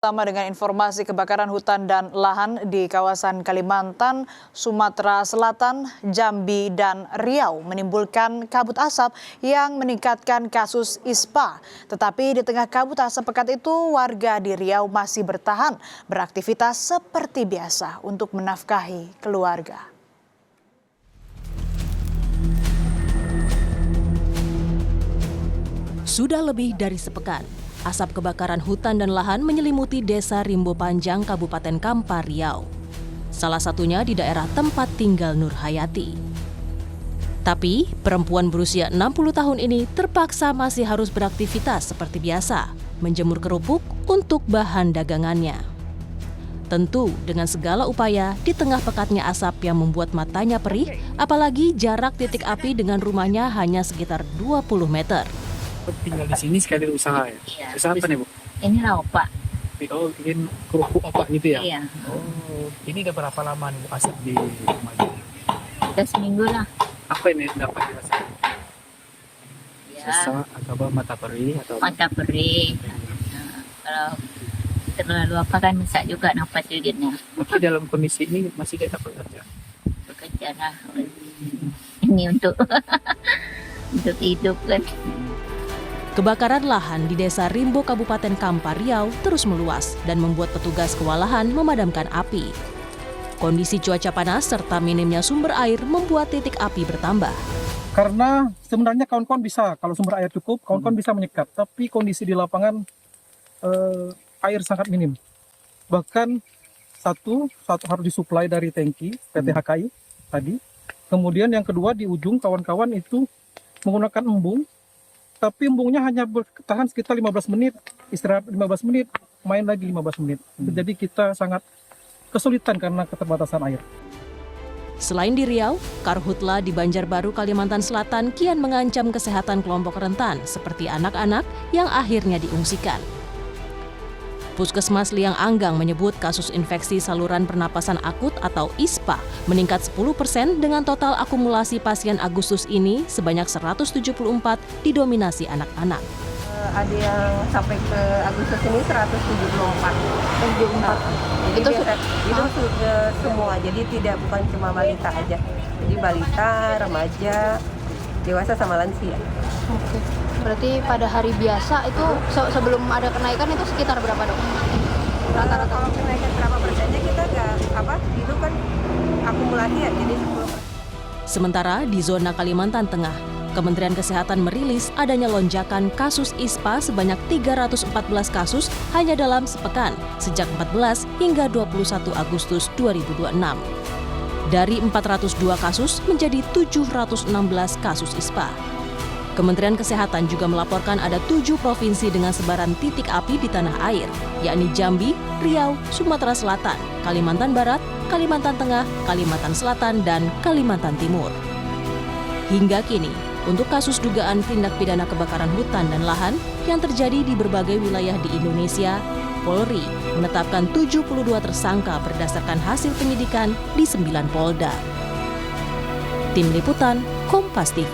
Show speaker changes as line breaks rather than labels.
Sama dengan informasi kebakaran hutan dan lahan di kawasan Kalimantan, Sumatera Selatan, Jambi, dan Riau menimbulkan kabut asap yang meningkatkan kasus ISPA. Tetapi di tengah kabut asap pekat itu, warga di Riau masih bertahan beraktivitas seperti biasa untuk menafkahi keluarga.
Sudah lebih dari sepekan, asap kebakaran hutan dan lahan menyelimuti desa Rimbo Panjang, Kabupaten Kampar, Riau. Salah satunya di daerah tempat tinggal Nur Hayati. Tapi, perempuan berusia 60 tahun ini terpaksa masih harus beraktivitas seperti biasa, menjemur kerupuk untuk bahan dagangannya. Tentu dengan segala upaya di tengah pekatnya asap yang membuat matanya perih, apalagi jarak titik api dengan rumahnya hanya sekitar 20 meter.
Tinggal di sini sekali usaha ya?
Iya.
Usaha apa nih Bu?
Ini lauk Pak.
Oh, bikin kerupuk apa gitu ya?
Iya.
Oh, ini udah berapa lama nih Bu asap di rumah ini?
Udah seminggu lah.
Apa ini dapat dirasakan?
Ya.
Sesak atau mata perih atau
Mata perih. Nah, kalau terlalu apa kan bisa juga nafas sulitnya.
Tapi dalam kondisi ini masih tetap bekerja?
Bekerja lah. Ini untuk untuk hidup kan.
Kebakaran lahan di desa Rimbo, Kabupaten Kampar, Riau terus meluas dan membuat petugas kewalahan memadamkan api. Kondisi cuaca panas serta minimnya sumber air membuat titik api bertambah.
Karena sebenarnya kawan-kawan bisa, kalau sumber air cukup, kawan-kawan bisa menyekat. Tapi kondisi di lapangan air sangat minim. Bahkan satu harus disuplai dari tangki PT HKI tadi. Kemudian yang kedua di ujung kawan-kawan itu menggunakan embung. Tapi embungnya hanya bertahan sekitar 15 menit, istirahat 15 menit, main lagi 15 menit. Jadi kita sangat kesulitan karena keterbatasan air.
Selain di Riau, Karhutla di Banjarbaru, Kalimantan Selatan kian mengancam kesehatan kelompok rentan seperti anak-anak yang akhirnya diungsikan. Puskesmas Liang Anggang menyebut kasus infeksi saluran pernapasan akut atau ISPA meningkat 10% dengan total akumulasi pasien Agustus ini sebanyak 174 didominasi anak-anak.
Ada yang sampai ke Agustus ini 174. Jadi itu semua, jadi bukan cuma balita aja. Jadi balita, remaja, dewasa sama lansia.
Oke. Berarti pada hari biasa itu sebelum ada kenaikan itu sekitar berapa dok? Rata-rata.
Kalau kenaikan berapa persennya kita itu kan akumulasi ya, jadi 10%.
Sementara di zona Kalimantan Tengah, Kementerian Kesehatan merilis adanya lonjakan kasus ISPA sebanyak 314 kasus hanya dalam sepekan sejak 14 hingga 21 Agustus 2026. Dari 402 kasus menjadi 716 kasus ISPA. Kementerian Kesehatan juga melaporkan ada 7 provinsi dengan sebaran titik api di tanah air, yakni Jambi, Riau, Sumatera Selatan, Kalimantan Barat, Kalimantan Tengah, Kalimantan Selatan, dan Kalimantan Timur. Hingga kini, untuk kasus dugaan tindak pidana kebakaran hutan dan lahan yang terjadi di berbagai wilayah di Indonesia, Polri menetapkan 72 tersangka berdasarkan hasil penyidikan di 9 Polda. Tim Liputan, Kompas TV.